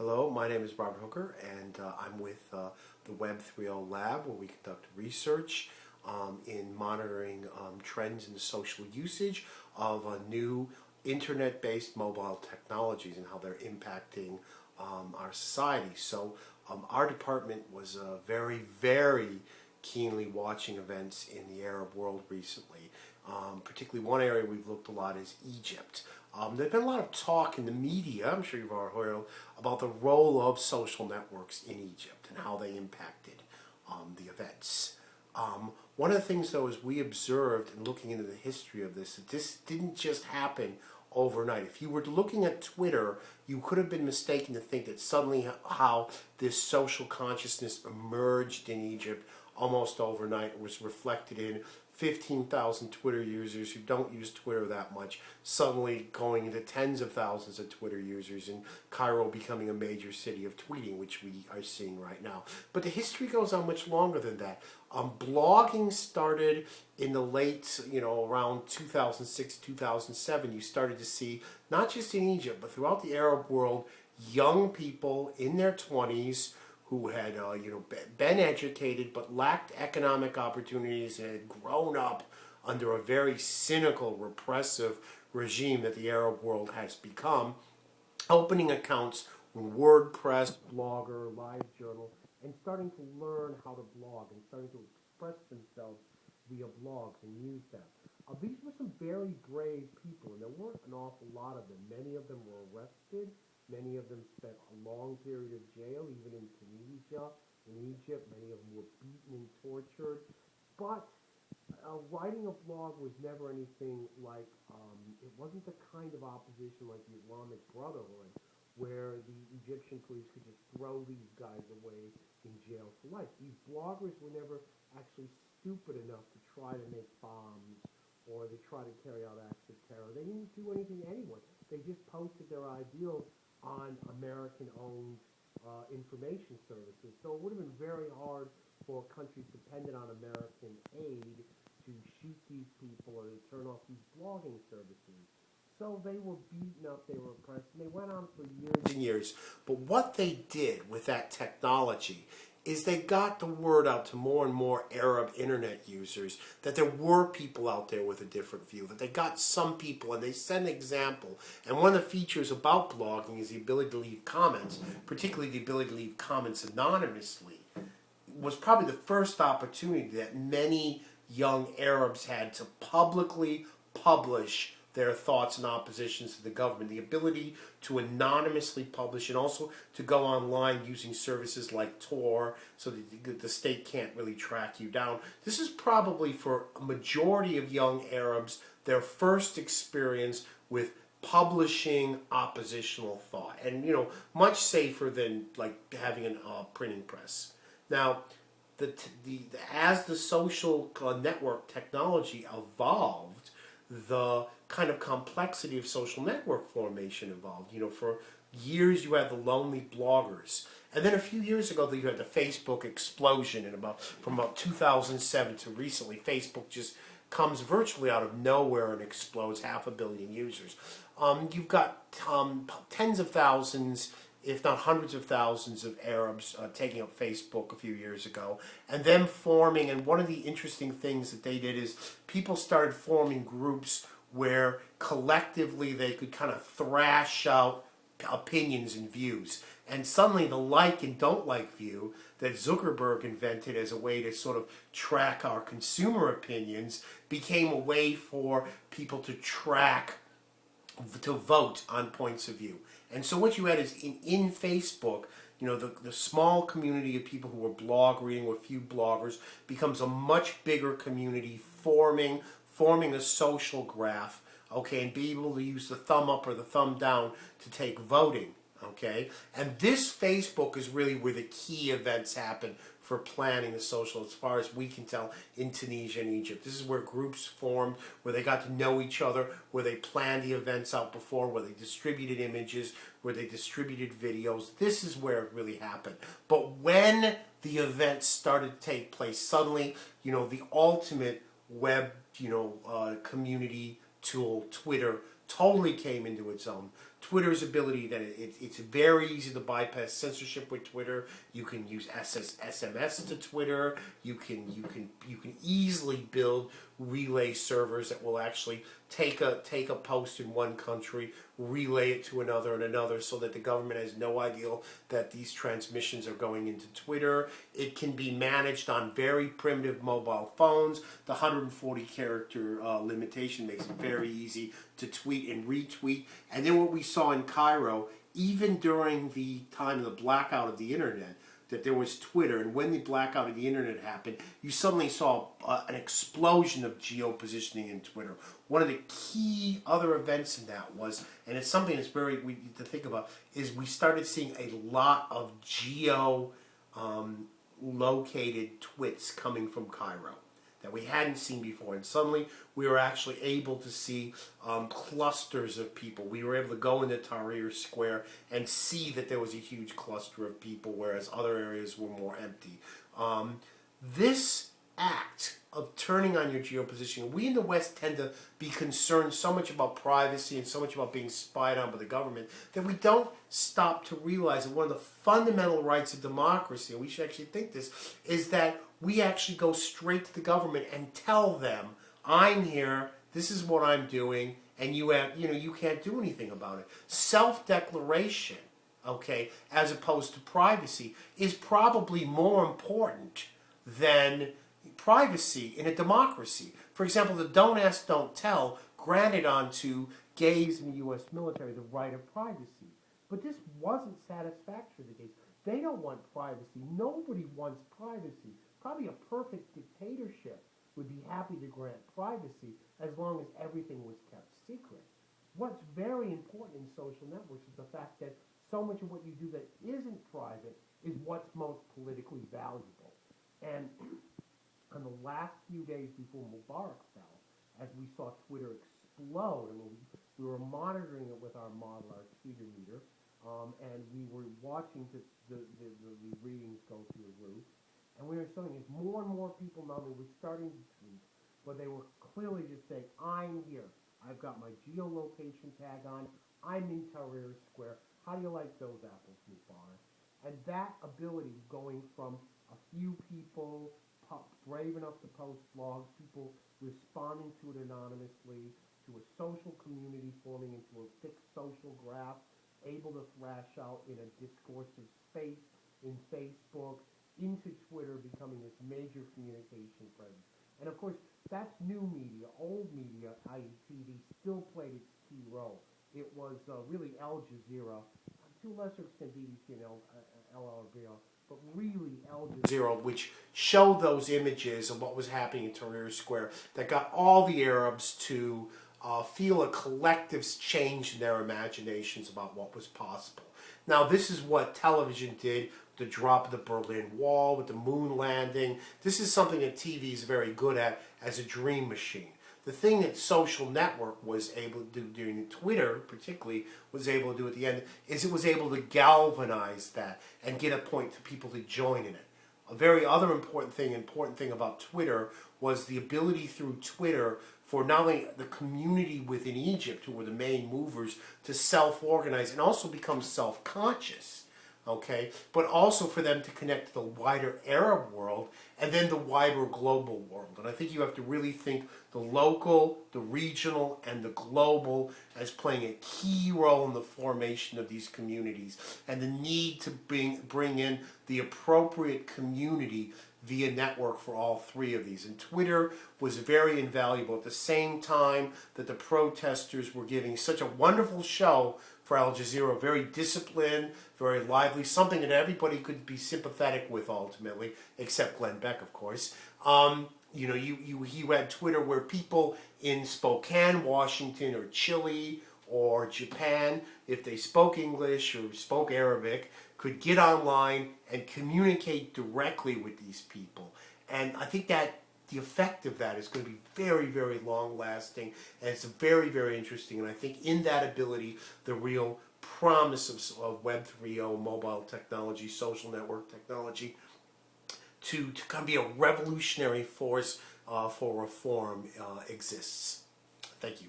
Hello, my name is Robert Hooker, and I'm with the Web 3.0 Lab, where we conduct research in monitoring trends in social usage of new internet-based mobile technologies and how they're impacting our society. So our department was very keenly watching events in the Arab world recently. Particularly one area we've looked a lot is Egypt. There's been a lot of talk in the media, I'm sure you've all heard, about the role of social networks in Egypt and how they impacted the events. One of the things, though, is we observed in looking into the history of this, that this didn't just happen overnight. If you were looking at Twitter, you could have been mistaken to think that suddenly how this social consciousness emerged in Egypt almost overnight was reflected in 15,000 Twitter users who don't use Twitter that much, suddenly going into tens of thousands of Twitter users, and Cairo becoming a major city of tweeting, which we are seeing right now. But the history goes on much longer than that. Blogging started in the late, around 2006, 2007. You started to see, not just in Egypt, but throughout the Arab world, young people in their 20s who had been educated but lacked economic opportunities and had grown up under a very cynical, repressive regime that the Arab world has become, opening accounts with WordPress, Blogger, LiveJournal, and starting to learn how to blog and starting to express themselves via blogs and use them. These were some very brave people, and there weren't an awful lot of them. Many of them were arrested. Many of them spent a long period of jail, even in Tunisia, in Egypt. Many of them were beaten and tortured. But writing a blog was never anything like, it wasn't the kind of opposition like the Islamic Brotherhood, where the Egyptian police could just throw these guys away in jail for life. These bloggers were never actually stupid enough to try to make bombs or to try to carry out acts of terror. They didn't do anything to anyone. They just posted their ideals on American-owned information services. So it would have been very hard for countries dependent on American aid to shoot these people or to turn off these blogging services. So they were beaten up, they were oppressed, and they went on for years and years. But what they did with that technology is they got the word out to more and more Arab internet users that there were people out there with a different view, that they got some people and they set an example. And one of the features about blogging is the ability to leave comments, particularly the ability to leave comments anonymously, was probably the first opportunity that many young Arabs had to publicly publish their thoughts and oppositions to the government. The ability to anonymously publish and also to go online using services like Tor so that the state can't really track you down. This is probably, for a majority of young Arabs, their first experience with publishing oppositional thought, and much safer than like having a printing press. Now, as the social network technology evolved, the kind of complexity of social network formation evolved. For years you had the lonely bloggers, and then a few years ago you had the Facebook explosion, and from about 2007 to recently, Facebook just comes virtually out of nowhere and explodes 500 million users. You've got tens of thousands, if not hundreds of thousands of Arabs taking up Facebook a few years ago, and them forming, and one of the interesting things that they did is people started forming groups where collectively they could kind of thrash out opinions and views. And suddenly the like and don't like view that Zuckerberg invented as a way to sort of track our consumer opinions became a way for people to vote on points of view. And so what you had is in Facebook, the small community of people who are blog reading with few bloggers becomes a much bigger community forming a social graph, okay, and be able to use the thumb up or the thumb down to take voting, okay? And this Facebook is really where the key events happen for planning the social, as far as we can tell, in Tunisia and Egypt. This is where groups formed, where they got to know each other, where they planned the events out before, where they distributed images, where they distributed videos. This is where it really happened. But when the events started to take place, suddenly, the ultimate web, community tool, Twitter, totally came into its own. Twitter's ability that it's very easy to bypass censorship with Twitter. You can use SMS to Twitter. You can easily build relay servers that will actually take a post in one country, relay it to another and another, so that the government has no idea that these transmissions are going into Twitter. It can be managed on very primitive mobile phones. The 140 character limitation makes it very easy to tweet and retweet. And then what we saw in Cairo, even during the time of the blackout of the internet, that there was Twitter, and when the blackout of the internet happened, you suddenly saw an explosion of geo-positioning in Twitter. One of the key other events in that was, and it's something that's very we need to think about, is we started seeing a lot of geo-located twits coming from Cairo that we hadn't seen before, and suddenly we were actually able to see clusters of people. We were able to go into Tahrir Square and see that there was a huge cluster of people, whereas other areas were more empty. This act of turning on your geopositioning, we in the West tend to be concerned so much about privacy and so much about being spied on by the government that we don't stop to realize that one of the fundamental rights of democracy, and we should actually think this, is that we actually go straight to the government and tell them, I'm here, this is what I'm doing, and you can't do anything about it. Self-declaration, okay, as opposed to privacy, is probably more important than privacy in a democracy. For example, the don't ask, don't tell granted onto gays in the U.S. military the right of privacy. But this wasn't satisfactory to the gays. They don't want privacy. Nobody wants privacy. Probably a perfect dictatorship would be happy to grant privacy as long as everything was kept secret. What's very important in social networks is the fact that so much of what you do that isn't private is what's most politically valuable. And on the last few days before Mubarak fell, as we saw Twitter explode, and we were monitoring it with our model, our tweeter meter, and we were watching the readings go through the roof. And we were showing as more and more people not only were starting to tweet, but they were clearly just saying, I'm here. I've got my geolocation tag on. I'm in Tahrir Square. How do you like those apples, Mubarak? And that ability going from a few people brave enough to post blogs, people responding to it anonymously, to a social community forming into a fixed social graph, able to thrash out in a discoursive space, in Facebook, into Twitter becoming this major communication presence. And of course, that's new media. Old media, i.e. TV, still played its key role. It was really Al Jazeera, to a lesser extent BBC and El Arabiya, but really Al Jazeera, which showed those images of what was happening in Tahrir Square that got all the Arabs to feel a collective change in their imaginations about what was possible. Now, this is what television did, the drop of the Berlin Wall, with the moon landing. This is something that TV is very good at as a dream machine. The thing that social network was able to do during Twitter, particularly, was able to do at the end, is it was able to galvanize that and get a point to people to join in it. A very other important thing about Twitter was the ability through Twitter for not only the community within Egypt, who were the main movers, to self-organize and also become self-conscious, okay, but also for them to connect to the wider Arab world and then the wider global world. And I think you have to really think the local, the regional, and the global as playing a key role in the formation of these communities, and the need to bring in the appropriate community via network for all three of these. And Twitter was very invaluable at the same time that the protesters were giving such a wonderful show for Al Jazeera, very disciplined, very lively, something that everybody could be sympathetic with ultimately, except Glenn Beck, of course. He read Twitter where people in Spokane, Washington, or Chile, or Japan, if they spoke English or spoke Arabic, could get online and communicate directly with these people. And I think that the effect of that is going to be very, very long-lasting, and it's very, very interesting. And I think in that ability, the real promise of Web 3.0, mobile technology, social network technology, to kind of be a revolutionary force for reform exists. Thank you.